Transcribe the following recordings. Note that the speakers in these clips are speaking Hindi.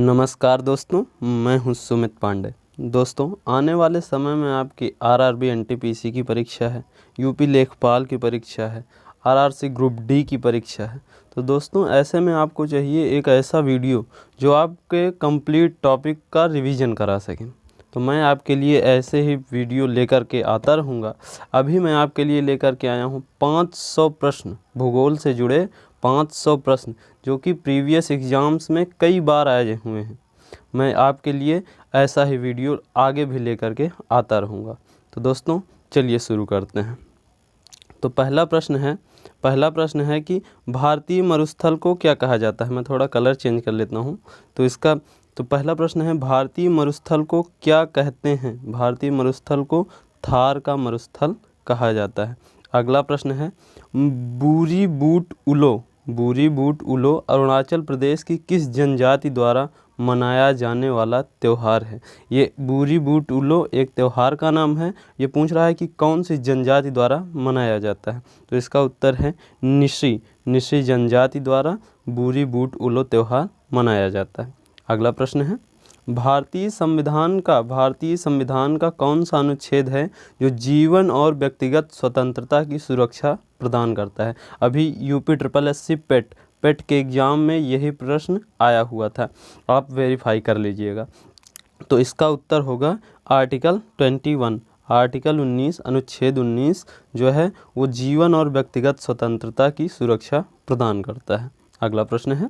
नमस्कार दोस्तों, मैं हूं सुमित पांडे। दोस्तों, आने वाले समय में आपकी आरआरबी एनटीपीसी की परीक्षा है, यूपी लेखपाल की परीक्षा है, आरआरसी ग्रुप डी की परीक्षा है। तो दोस्तों, ऐसे में आपको चाहिए एक ऐसा वीडियो जो आपके कंप्लीट टॉपिक का रिवीजन करा सके। तो मैं आपके लिए ऐसे ही वीडियो लेकर के आता रहूँगा। अभी मैं आपके लिए लेकर के आया हूँ 500 प्रश्न, भूगोल से जुड़े 500 प्रश्न जो कि प्रीवियस एग्ज़ाम्स में कई बार आए हुए हैं। मैं आपके लिए ऐसा ही वीडियो आगे भी लेकर के आता रहूँगा। तो दोस्तों, चलिए शुरू करते हैं। तो पहला प्रश्न है कि भारतीय मरुस्थल को क्या कहा जाता है। मैं थोड़ा कलर चेंज कर लेता हूँ। तो पहला प्रश्न है, भारतीय मरुस्थल को क्या कहते हैं। भारतीय मरुस्थल को थार का मरुस्थल कहा जाता है। अगला प्रश्न है, बूरी बूट उलो अरुणाचल प्रदेश की किस जनजाति द्वारा मनाया जाने वाला त्यौहार है। ये बूरी बूट उलो एक त्यौहार का नाम है। ये पूछ रहा है कि कौन सी जनजाति द्वारा मनाया जाता है। तो इसका उत्तर है निशी जनजाति द्वारा बूरी बूट उलो त्यौहार मनाया जाता है। अगला प्रश्न है, भारतीय संविधान का कौन सा अनुच्छेद है जो जीवन और व्यक्तिगत स्वतंत्रता की सुरक्षा प्रदान करता है। अभी यूपी SSSC पेट के एग्ज़ाम में यही प्रश्न आया हुआ था, आप वेरीफाई कर लीजिएगा। तो इसका उत्तर होगा आर्टिकल 21, आर्टिकल 19, अनुच्छेद 19 जो है वो जीवन और व्यक्तिगत स्वतंत्रता की सुरक्षा प्रदान करता है। अगला प्रश्न है,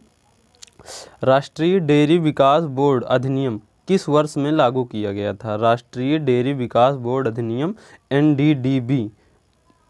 राष्ट्रीय डेयरी विकास बोर्ड अधिनियम किस वर्ष में लागू किया गया था। राष्ट्रीय डेयरी विकास बोर्ड अधिनियम NDDB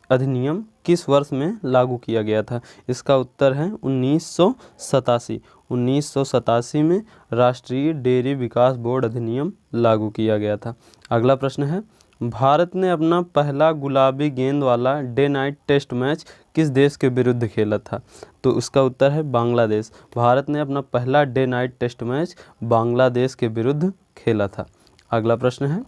अधिनियम किस वर्ष में लागू किया गया था। इसका उत्तर है 1987। 1987 में राष्ट्रीय डेयरी विकास बोर्ड अधिनियम लागू किया गया था। अगला प्रश्न है, भारत ने अपना पहला गुलाबी गेंद वाला डे नाइट टेस्ट मैच किस देश के विरुद्ध खेला था। तो उसका उत्तर है बांग्लादेश। भारत ने अपना पहला day night test match Bangladesh के विरुद्ध खेला था। अगला प्रश्न है,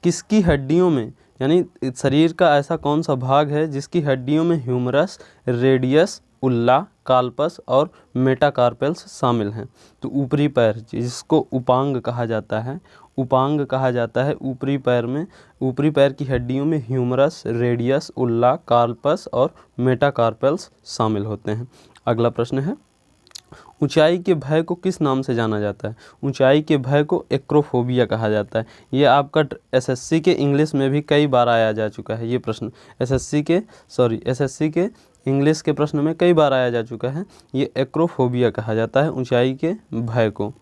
किसकी हड्डियों में, यानी शरीर का ऐसा कौन सा भाग है जिसकी हड्डियों में ह्यूमरस, रेडियस, उल्ला, कार्पस और मेटाकार्पेल्स शामिल हैं। तो ऊपरी पैर, जिसको उपांग कहा जाता है, ऊपरी पैर की हड्डियों में ह्यूमरस, रेडियस, उल्ला, कार्पस और मेटाकार्पेल्स शामिल होते हैं। अगला प्रश्न है, ऊंचाई के भय को किस नाम से जाना जाता है। ऊंचाई के भय को एक्रोफोबिया कहा जाता है। ये आपका SSC के इंग्लिश में भी कई बार आया जा चुका है। ये प्रश्न SSC के इंग्लिश के प्रश्न में कई बार आया जा चुका है। ये एक्रोफोबिया कहा जाता है ऊंचाई के भय को।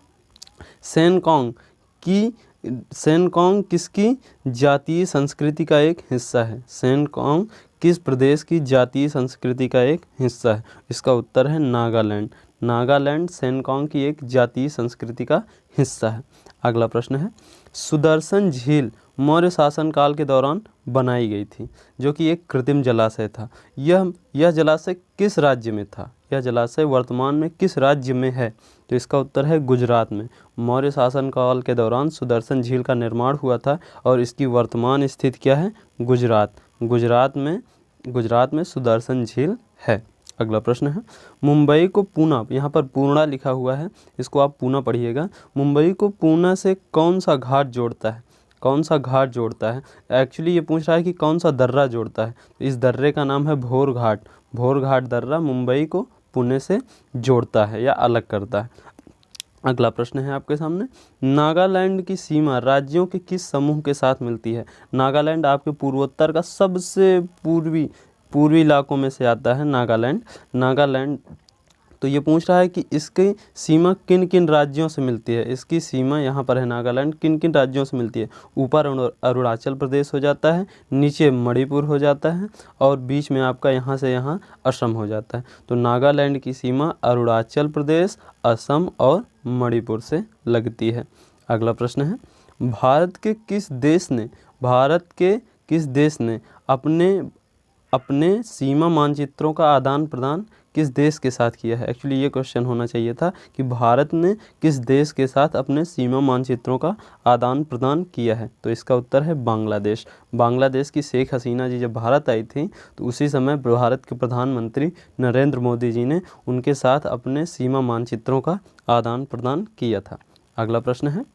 सेनकोंग किसकी जातीय संस्कृति का एक हिस्सा है। सेनकोंग किस प्रदेश की जातीय संस्कृति का एक हिस्सा है। इसका उत्तर है नागालैंड सेनकोंग की एक जातीय संस्कृति का हिस्सा है। अगला प्रश्न है, सुदर्शन झील मौर्य शासनकाल के दौरान बनाई गई थी, जो कि एक कृत्रिम जलाशय था। यह जलाशय किस राज्य में था। यह जलाशय वर्तमान में किस राज्य में है। तो इसका उत्तर है गुजरात में। मौर्य शासनकाल के दौरान सुदर्शन झील का निर्माण हुआ था और इसकी वर्तमान स्थिति क्या है, गुजरात में सुदर्शन झील है। अगला प्रश्न है, मुंबई को पूना, यहाँ पर पूर्णा लिखा हुआ है, इसको आप पूना पढ़िएगा। मुंबई को पूना से कौन सा घाट जोड़ता है। एक्चुअली ये पूछ रहा है कि कौन सा दर्रा जोड़ता है। तो इस दर्रे का नाम है भोर घाट दर्रा मुंबई को पुणे से जोड़ता है या अलग करता है। अगला प्रश्न है आपके सामने, नागालैंड की सीमा राज्यों के किस समूह के साथ मिलती है। नागालैंड आपके पूर्वोत्तर का सबसे पूर्वी इलाकों में से आता है नागालैंड। तो ये पूछ रहा है कि इसकी सीमा किन किन राज्यों से मिलती है। इसकी सीमा यहाँ पर है नागालैंड, किन किन राज्यों से मिलती है। ऊपर अरुणाचल प्रदेश हो जाता है, नीचे मणिपुर हो जाता है और बीच में आपका यहाँ से यहाँ असम हो जाता है। तो नागालैंड की सीमा अरुणाचल प्रदेश, असम और मणिपुर से लगती है। अगला प्रश्न है, भारत के किस देश ने अपने सीमा मानचित्रों का आदान प्रदान किस देश के साथ किया है। एक्चुअली ये क्वेश्चन होना चाहिए था कि भारत ने किस देश के साथ अपने सीमा मानचित्रों का आदान प्रदान किया है। तो इसका उत्तर है बांग्लादेश। बांग्लादेश की शेख हसीना जी जब भारत आई थी तो उसी समय भारत के प्रधानमंत्री नरेंद्र मोदी जी ने उनके साथ अपने सीमा मानचित्रों का आदान प्रदान किया था। अगला प्रश्न है,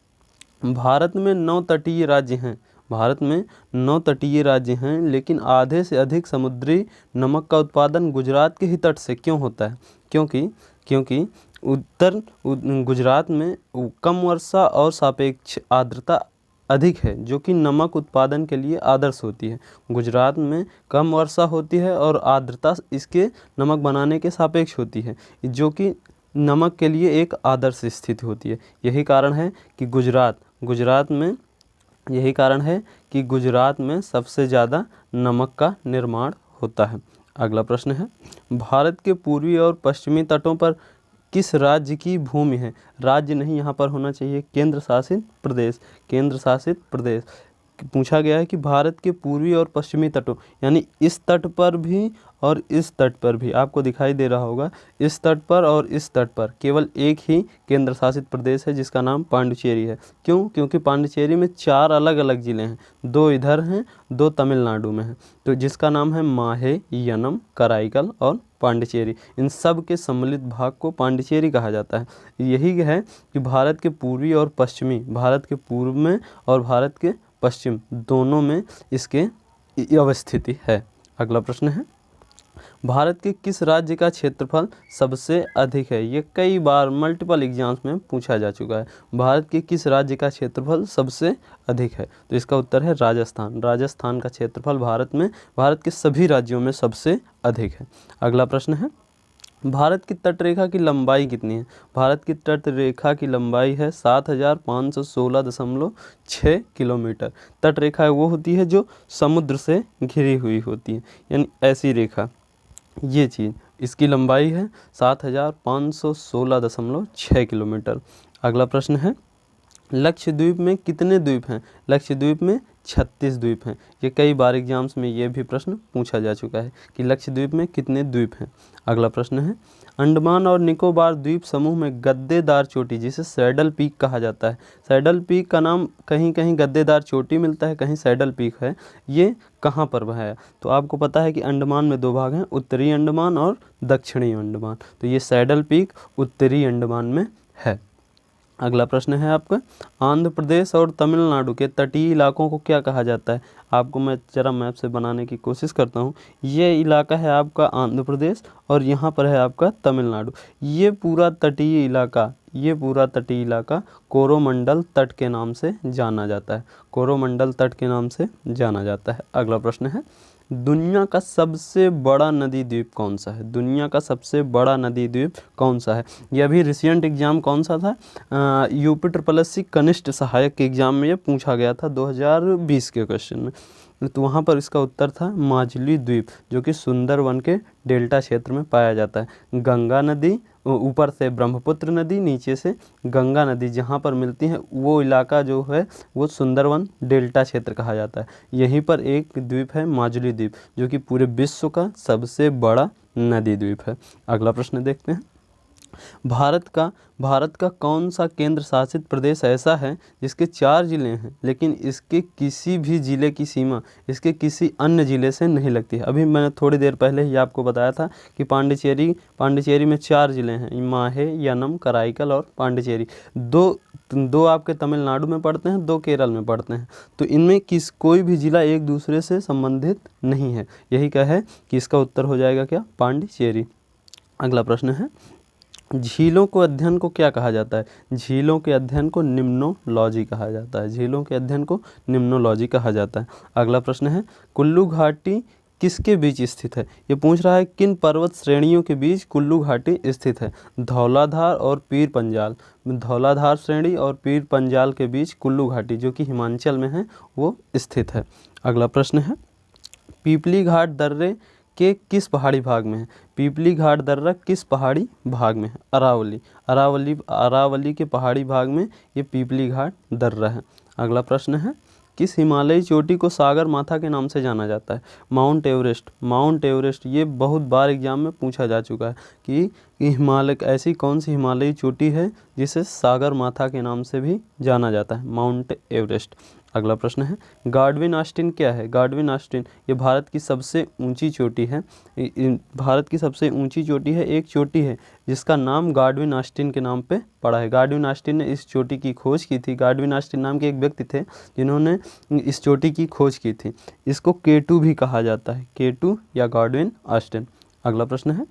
भारत में 9 तटीय राज्य हैं। भारत में 9 तटीय राज्य हैं, लेकिन आधे से अधिक समुद्री नमक का उत्पादन गुजरात के ही तट से क्यों होता है? क्योंकि उत्तर गुजरात में कम वर्षा और सापेक्ष आर्द्रता अधिक है, जो कि नमक उत्पादन के लिए आदर्श होती है। गुजरात में कम वर्षा होती है और आर्द्रता इसके नमक बनाने के सापेक्ष होती है, जो कि नमक के लिए एक आदर्श स्थिति होती है। यही कारण है कि गुजरात में सबसे ज़्यादा नमक का निर्माण होता है। अगला प्रश्न है, भारत के पूर्वी और पश्चिमी तटों पर किस राज्य की भूमि है? राज्य नहीं, यहाँ पर होना चाहिए केंद्र शासित प्रदेश। केंद्र शासित प्रदेश पूछा गया है कि भारत के पूर्वी और पश्चिमी तटों, यानी इस तट पर भी और इस तट पर भी, आपको दिखाई दे रहा होगा, इस तट पर और इस तट पर केवल एक ही केंद्र शासित प्रदेश है जिसका नाम पांडिचेरी है। क्यों? क्योंकि पांडिचेरी में 4 अलग अलग ज़िले हैं, 2 इधर हैं, 2 तमिलनाडु में हैं, तो जिसका नाम है माहे, यनम, कराईकल और पांडिचेरी। इन सब के सम्मिलित भाग को पांडिचेरी कहा जाता है। यही है कि भारत के पूर्वी और पश्चिमी, भारत के पूर्व में और भारत के पश्चिम दोनों में इसके अवस्थिति है। अगला प्रश्न है, भारत के किस राज्य का क्षेत्रफल सबसे अधिक है? ये कई बार मल्टीपल एग्जाम्स में पूछा जा चुका है। भारत के किस राज्य का क्षेत्रफल सबसे अधिक है? तो इसका उत्तर है राजस्थान। राजस्थान का क्षेत्रफल भारत के सभी राज्यों में सबसे अधिक है। अगला प्रश्न है, भारत की तटरेखा की लंबाई कितनी है? भारत की तटरेखा की लंबाई है 7516.6 किलोमीटर। तटरेखा वो होती है जो समुद्र से घिरी हुई होती है, यानी ऐसी रेखा, ये चीज़, इसकी लंबाई है 7516.6 किलोमीटर। अगला प्रश्न है, लक्षद्वीप में कितने द्वीप हैं? लक्षद्वीप में 36 द्वीप हैं। ये कई बार एग्जाम्स में ये भी प्रश्न पूछा जा चुका है कि लक्षद्वीप में कितने द्वीप हैं। अगला प्रश्न है, अंडमान और निकोबार द्वीप समूह में गद्देदार चोटी, जिसे सैडल पीक कहा जाता है, सैडल पीक का नाम कहीं कहीं गद्देदार चोटी मिलता है, कहीं सैडल पीक है, ये कहाँ पर है? तो आपको पता है कि अंडमान में 2 भाग हैं, उत्तरी अंडमान और दक्षिणी अंडमान, तो ये सैडल पीक उत्तरी अंडमान में है। अगला प्रश्न है आपका, आंध्र प्रदेश और तमिलनाडु के तटीय इलाकों को क्या कहा जाता है? आपको मैं जरा मैप से बनाने की कोशिश करता हूँ। ये इलाका है आपका आंध्र प्रदेश और यहाँ पर है आपका तमिलनाडु। ये पूरा तटीय इलाका कोरोमंडल तट के नाम से जाना जाता है। कोरोमंडल तट के नाम से जाना जाता है। अगला प्रश्न है, दुनिया का सबसे बड़ा नदी द्वीप कौन सा है? दुनिया का सबसे बड़ा नदी द्वीप कौन सा है? ये अभी रिसेंट एग्जाम कौन सा था? UPSSC कनिष्ठ सहायक के एग्जाम में ये पूछा गया था 2020 के क्वेश्चन में, तो वहाँ पर इसका उत्तर था माजुली द्वीप, जो कि सुंदरवन के डेल्टा क्षेत्र में पाया जाता है। गंगा नदी, ऊपर से ब्रह्मपुत्र नदी, नीचे से गंगा नदी जहाँ पर मिलती है, वो इलाका जो है वो सुंदरवन डेल्टा क्षेत्र कहा जाता है। यहीं पर एक द्वीप है माजुली द्वीप, जो कि पूरे विश्व का सबसे बड़ा नदी द्वीप है। अगला प्रश्न देखते हैं, भारत का कौन सा केंद्र शासित प्रदेश ऐसा है जिसके 4 ज़िले हैं, लेकिन इसके किसी भी ज़िले की सीमा इसके किसी अन्य ज़िले से नहीं लगती है? अभी मैंने थोड़ी देर पहले ही आपको बताया था कि पांडिचेरी में 4 ज़िले हैं, माहे, यनम, कराईकल और पांडिचेरी। दो आपके तमिलनाडु में पड़ते हैं, 2 केरल में पड़ते हैं, तो इनमें कोई भी ज़िला एक दूसरे से संबंधित नहीं है। यही क्या है कि इसका उत्तर हो जाएगा क्या? पांडिचेरी। अगला प्रश्न है, झीलों को अध्ययन को क्या कहा जाता है? झीलों के अध्ययन को निम्नोलॉजी कहा जाता है। झीलों के अध्ययन को निम्नोलॉजी कहा जाता है। अगला प्रश्न है, कुल्लू घाटी किसके बीच स्थित है? ये पूछ रहा है किन पर्वत श्रेणियों के बीच कुल्लू घाटी स्थित है? धौलाधार और पीर पंजाल, धौलाधार श्रेणी और पीर पंजाल के बीच कुल्लू घाटी, जो कि हिमाचल में है, वो स्थित है। अगला प्रश्न है, पीपली घाट दर्रे के किस पहाड़ी भाग में है? पीपली घाट दर्रा किस पहाड़ी भाग में है? अरावली के पहाड़ी भाग में ये पीपली घाट दर्रा है। अगला प्रश्न है, किस हिमालयी चोटी को सागर माथा के नाम से जाना जाता है? Mount Everest. माउंट एवरेस्ट ये बहुत बार एग्जाम में पूछा जा चुका है कि हिमालय ऐसी कौन सी हिमालयी चोटी है जिसे सागर माथा के नाम से भी जाना जाता है? Mount Everest. अगला प्रश्न है, गाडविन ऑस्टिन क्या है? गाडविन ऑस्टिन ये भारत की सबसे ऊंची चोटी है। भारत की सबसे ऊंची चोटी है, एक चोटी है जिसका नाम गाडविन ऑस्टिन के नाम पे पड़ा है। गाडविन ऑस्टिन ने इस चोटी की खोज की थी। गाडविन ऑस्टिन नाम के एक व्यक्ति थे जिन्होंने इस चोटी की खोज की थी। इसको K2 भी कहा जाता है, K2 या गाडविन ऑस्टिन। अगला प्रश्न है,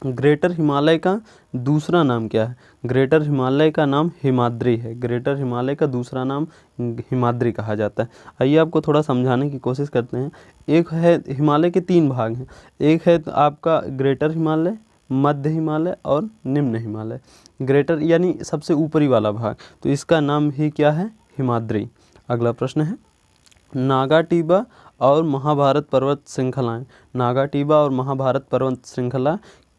ग्रेटर हिमालय का दूसरा नाम क्या है? ग्रेटर हिमालय का नाम हिमाद्री है। ग्रेटर हिमालय का दूसरा नाम हिमाद्री कहा जाता है। आइए आपको थोड़ा समझाने की कोशिश करते हैं। एक है, हिमालय के 3 भाग हैं। एक है आपका ग्रेटर हिमालय, मध्य हिमालय और निम्न हिमालय। ग्रेटर यानी सबसे ऊपरी वाला भाग, तो इसका नाम ही क्या है? हिमाद्री। अगला प्रश्न है, नागा टिब्बा और महाभारत पर्वत श्रृंखलाएं। नागा टिब्बा और महाभारत पर्वत श्रृंखला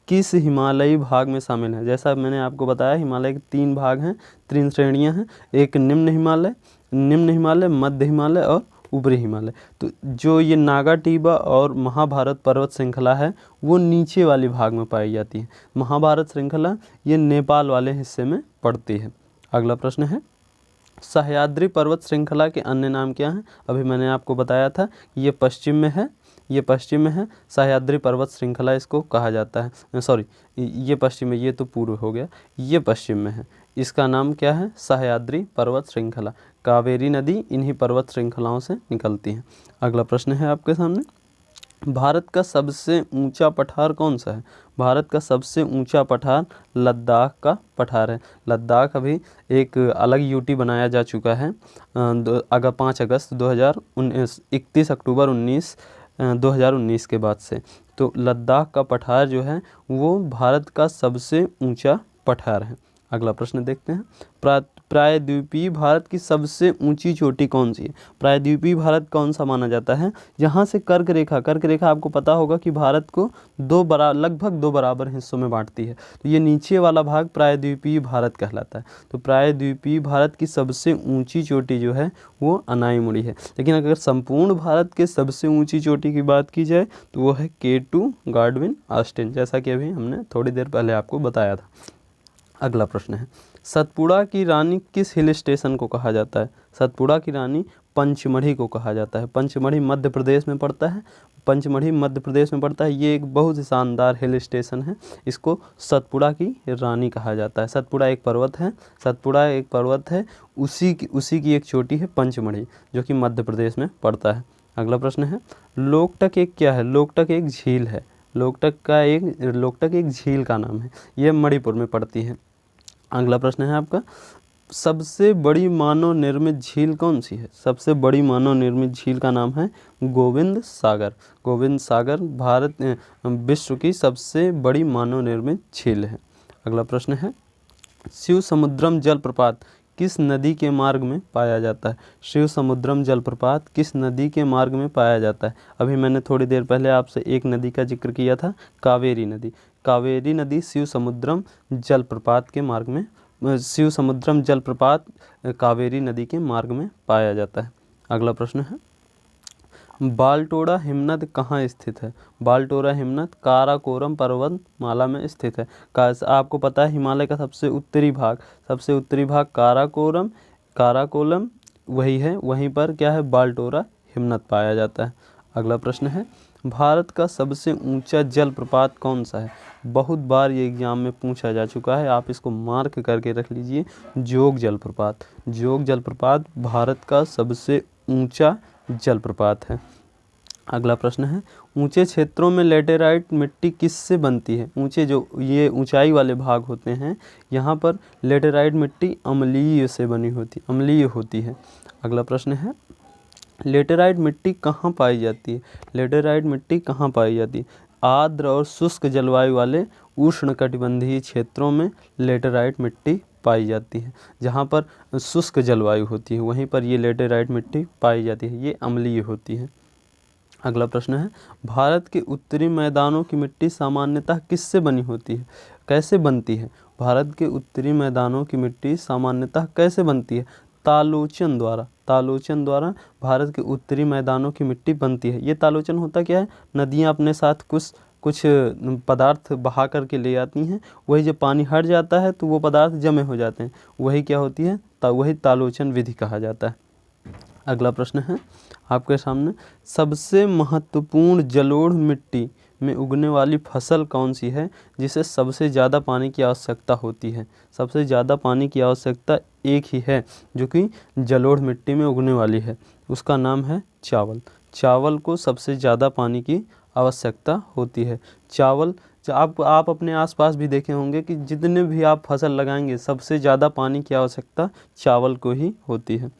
किस हिमालयी भाग में शामिल है? जैसा मैंने आपको बताया, हिमालय के 3 भाग हैं, 3 श्रेणियां हैं। एक निम्न हिमालय, मध्य हिमालय और ऊपरी हिमालय। तो जो ये नागा टिब्बा और महाभारत पर्वत श्रृंखला है वो नीचे वाले भाग में पाई जाती है। महाभारत श्रृंखला ये नेपाल वाले हिस्से में पड़ती है। अगला प्रश्न है, सह्याद्री पर्वत श्रृंखला के अन्य नाम क्या हैं? अभी मैंने आपको बताया था ये पश्चिम में है, ये पश्चिम में है। सह्याद्री पर्वत श्रृंखला इसको कहा जाता है। सॉरी, ये पश्चिम में, ये तो पूर्व हो गया, ये पश्चिम में है। इसका नाम क्या है? सह्याद्री पर्वत श्रृंखला। कावेरी नदी इन्हीं पर्वत श्रृंखलाओं से निकलती है। अगला प्रश्न है आपके सामने, भारत का सबसे ऊंचा पठार कौन सा है? भारत का सबसे ऊंचा पठार लद्दाख का पठार है। लद्दाख अभी एक अलग यूटी बनाया जा चुका है 5 अगस्त 2019, 31 अक्टूबर 2019 के बाद से। तो लद्दाख का पठार जो है वो भारत का सबसे ऊंचा पठार है। अगला प्रश्न देखते हैं, प्रायद्वीपीय भारत की सबसे ऊंची चोटी कौन सी है? प्रायद्वीपीय भारत कौन सा माना जाता है? जहाँ से कर्क रेखा आपको पता होगा कि भारत को लगभग 2 बराबर हिस्सों में बांटती है। तो ये नीचे वाला भाग प्रायद्वीपीय भारत कहलाता है। तो प्रायद्वीपीय भारत की सबसे ऊंची चोटी जो है वो अनाईमुड़ी है। लेकिन अगर संपूर्ण भारत के सबसे ऊंची चोटी की बात की जाए तो वो है K2 गाडविन ऑस्टिन, जैसा कि अभी हमने थोड़ी देर पहले आपको बताया था। अगला प्रश्न है, सतपुड़ा की रानी किस हिल स्टेशन को कहा जाता है? सतपुड़ा की रानी पंचमढ़ी को कहा जाता है। पंचमढ़ी मध्य प्रदेश में पड़ता है। ये एक बहुत ही शानदार हिल स्टेशन है। इसको सतपुड़ा की रानी कहा जाता है। सतपुड़ा एक पर्वत है, उसी की एक चोटी है पंचमढ़ी, जो कि मध्य प्रदेश में पड़ता है। अगला प्रश्न है, लोकटक एक क्या है? लोकटक एक झील है। लोकटक एक झील का नाम है। यह मणिपुर में पड़ती है। अगला प्रश्न है आपका, सबसे बड़ी मानव निर्मित झील कौन सी है? सबसे बड़ी मानव निर्मित झील का नाम है गोविंद सागर भारत विश्व की सबसे बड़ी मानव निर्मित झील है। अगला प्रश्न है, शिव समुद्रम जलप्रपात किस नदी के मार्ग में पाया जाता है? शिव समुद्रम जलप्रपात किस नदी के मार्ग में पाया जाता है? अभी मैंने थोड़ी देर पहले आपसे एक नदी का जिक्र किया था, कावेरी नदी शिव समुद्रम जलप्रपात कावेरी नदी के मार्ग में पाया जाता है। अगला प्रश्न है, बालटोरा हिमनद कहाँ स्थित है? बालटोरा हिमनद काराकोरम पर्वतमाला में स्थित है। आपको पता है हिमालय का सबसे उत्तरी भाग काराकोरम वही है, वहीं पर क्या है? बालटोरा हिमनद पाया जाता है। अगला प्रश्न है, भारत का सबसे ऊंचा जलप्रपात कौन सा है? बहुत बार ये एग्जाम में पूछा जा चुका है, आप इसको मार्क करके रख लीजिए। जोग जलप्रपात भारत का सबसे ऊंचा जलप्रपात है। अगला प्रश्न है, ऊंचे क्षेत्रों में लेटेराइट मिट्टी किससे बनती है? ये ऊंचाई वाले भाग होते हैं, यहाँ पर लेटेराइट मिट्टी अम्लीय होती है। अगला प्रश्न है, लेटेराइट मिट्टी कहाँ पाई जाती है? आर्द्र और शुष्क जलवायु वाले उष्णकटिबंधीय क्षेत्रों में लेटेराइट मिट्टी पाई जाती है। जहाँ पर शुष्क जलवायु होती है वहीं पर ये लेटेराइट मिट्टी पाई जाती है, ये अम्लीय होती है। अगला प्रश्न है, भारत के उत्तरी मैदानों की मिट्टी सामान्यतः किससे बनी होती है? कैसे बनती है? भारत के उत्तरी मैदानों की मिट्टी सामान्यतः कैसे बनती है? तालोचन तालोचन द्वारा भारत के उत्तरी मैदानों की मिट्टी बनती है। ये तालोचन होता क्या है, नदियाँ अपने साथ कुछ पदार्थ बहा करके ले आती हैं, वही जब पानी हट जाता है तो वो पदार्थ जमे हो जाते हैं, वही क्या होती है, वही तालोचन विधि कहा जाता है। अगला प्रश्न है आपके सामने, सबसे महत्वपूर्ण जलोढ़ मिट्टी में उगने वाली फसल कौन सी है जिसे सबसे ज़्यादा पानी की आवश्यकता होती है। सबसे ज़्यादा पानी की आवश्यकता एक ही है जो कि जलोढ़ मिट्टी में उगने वाली है, उसका नाम है चावल। चावल को सबसे ज़्यादा पानी की आवश्यकता होती है। चावल आप अपने आसपास भी देखे होंगे कि जितने भी आप फसल लगाएंगे सबसे ज़्यादा पानी की आवश्यकता चावल को ही होती है।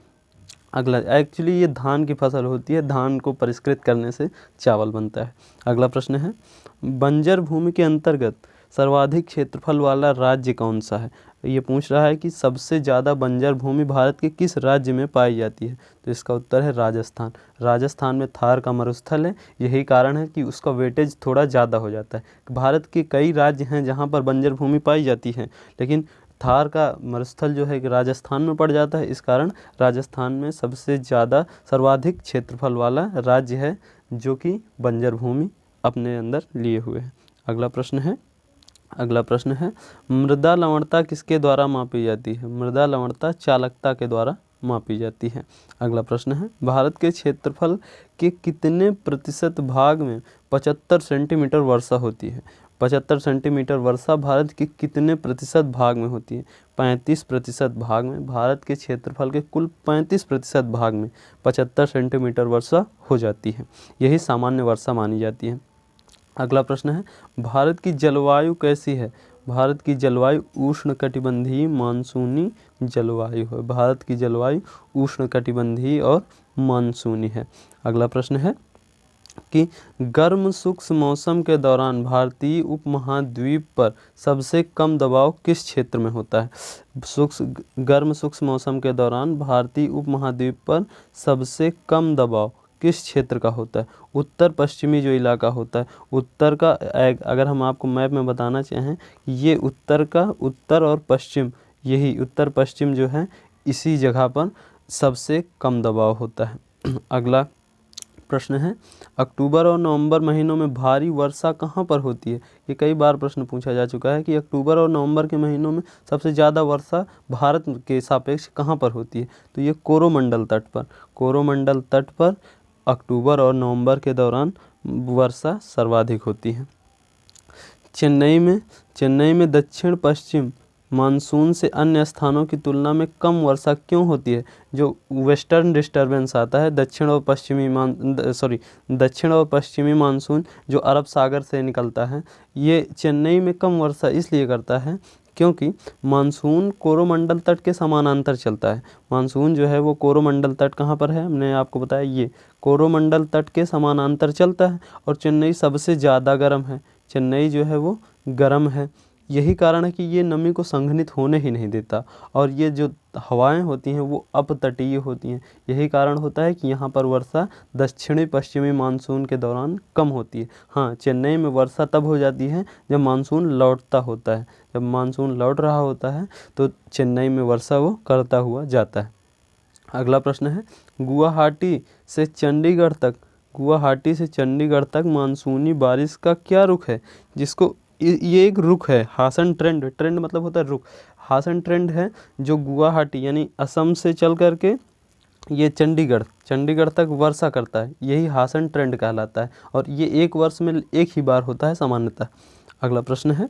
अगला, एक्चुअली ये धान की फसल होती है, धान को परिष्कृत करने से चावल बनता है। अगला प्रश्न है, बंजर भूमि के अंतर्गत सर्वाधिक क्षेत्रफल वाला राज्य कौन सा है। ये पूछ रहा है कि सबसे ज़्यादा बंजर भूमि भारत के किस राज्य में पाई जाती है, तो इसका उत्तर है राजस्थान। राजस्थान में थार का मरुस्थल है, यही कारण है कि उसका वेटेज थोड़ा ज़्यादा हो जाता है। भारत के कई राज्य हैं जहाँ पर बंजर भूमि पाई जाती है, लेकिन थार का मरुस्थल जो है कि राजस्थान में पड़ जाता है, इस कारण राजस्थान में सबसे ज़्यादा सर्वाधिक क्षेत्रफल वाला राज्य है जो कि बंजर भूमि अपने अंदर लिए हुए है। अगला प्रश्न है मृदा लवणता किसके द्वारा मापी जाती है। मृदा लवणता चालकता के द्वारा मापी जाती है। अगला प्रश्न है, भारत के क्षेत्रफल के कितने प्रतिशत भाग में 75 सेंटीमीटर वर्षा होती है। 75 सेंटीमीटर वर्षा भारत के कितने प्रतिशत भाग में होती है। 35% भाग में। भारत के क्षेत्रफल के कुल 35% भाग में 75 सेंटीमीटर वर्षा हो जाती है, यही सामान्य वर्षा मानी जाती है। अगला प्रश्न है, भारत की जलवायु कैसी है। भारत की जलवायु उष्णकटिबंधीय मानसूनी जलवायु है। भारत की जलवायु उष्णकटिबंधीय और मानसूनी है। अगला प्रश्न है कि गर्म शुष्क मौसम के दौरान भारतीय उपमहाद्वीप पर सबसे कम दबाव किस क्षेत्र में होता है। गर्म शुष्क मौसम के दौरान भारतीय उपमहाद्वीप पर सबसे कम दबाव किस क्षेत्र का होता है। उत्तर पश्चिमी जो इलाका होता है, उत्तर का, अगर हम आपको मैप में बताना चाहें, ये उत्तर और पश्चिम, यही उत्तर पश्चिम जो है इसी जगह पर सबसे कम दबाव होता है। अगला प्रश्न है, अक्टूबर और नवंबर महीनों में भारी वर्षा कहाँ पर होती है। ये कई बार प्रश्न पूछा जा चुका है कि अक्टूबर और नवंबर के महीनों में सबसे ज़्यादा वर्षा भारत के सापेक्ष कहाँ पर होती है, तो ये कोरोमंडल तट पर। कोरोमंडल तट पर अक्टूबर और नवंबर के दौरान वर्षा सर्वाधिक होती है। चेन्नई में दक्षिण पश्चिम मानसून से अन्य स्थानों की तुलना में कम वर्षा क्यों होती है। जो वेस्टर्न डिस्टर्बेंस आता है, दक्षिण और पश्चिमी मानसून जो अरब सागर से निकलता है, ये चेन्नई में कम वर्षा इसलिए करता है क्योंकि मानसून कोरोमंडल तट के समानांतर चलता है। मानसून जो है वो कोरोमंडल तट कहाँ पर है, हमने आपको बताया, ये कोरोमंडल तट के समानांतर चलता है और चेन्नई सबसे ज़्यादा गर्म है। चेन्नई जो है वो गर्म है, यही कारण है कि ये नमी को संघनित होने ही नहीं देता, और ये जो हवाएं होती हैं वो अपतटीय होती हैं। यही कारण होता है कि यहाँ पर वर्षा दक्षिणी पश्चिमी मानसून के दौरान कम होती है। हाँ, चेन्नई में वर्षा तब हो जाती है जब मानसून लौटता होता है। जब मानसून लौट रहा होता है तो चेन्नई में वर्षा वो करता हुआ जाता है। अगला प्रश्न है, गुवाहाटी से चंडीगढ़ तक मानसूनी बारिश का क्या रुख है। जिसको ये एक रुख है, हासन ट्रेंड मतलब होता है रुख। हासन ट्रेंड है जो गुवाहाटी यानी असम से चल करके ये चंडीगढ़ तक वर्षा करता है, यही हासन ट्रेंड कहलाता है, और ये एक वर्ष में एक ही बार होता है सामान्यतः। अगला प्रश्न है,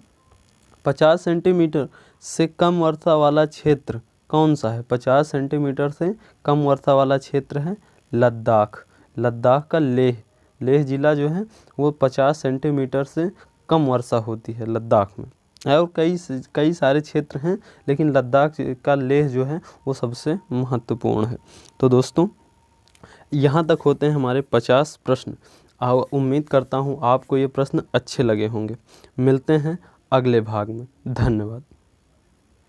50 सेंटीमीटर से कम वर्षा वाला क्षेत्र कौन सा है। 50 सेंटीमीटर से कम वर्षा वाला क्षेत्र है लद्दाख का लेह जिला जो है वो 50 सेंटीमीटर से कम वर्षा होती है लद्दाख में। और कई सारे क्षेत्र हैं, लेकिन लद्दाख का लेह जो है वो सबसे महत्वपूर्ण है। तो दोस्तों, यहाँ तक होते हैं हमारे 50 प्रश्न। उम्मीद करता हूँ आपको ये प्रश्न अच्छे लगे होंगे। मिलते हैं अगले भाग में। धन्यवाद।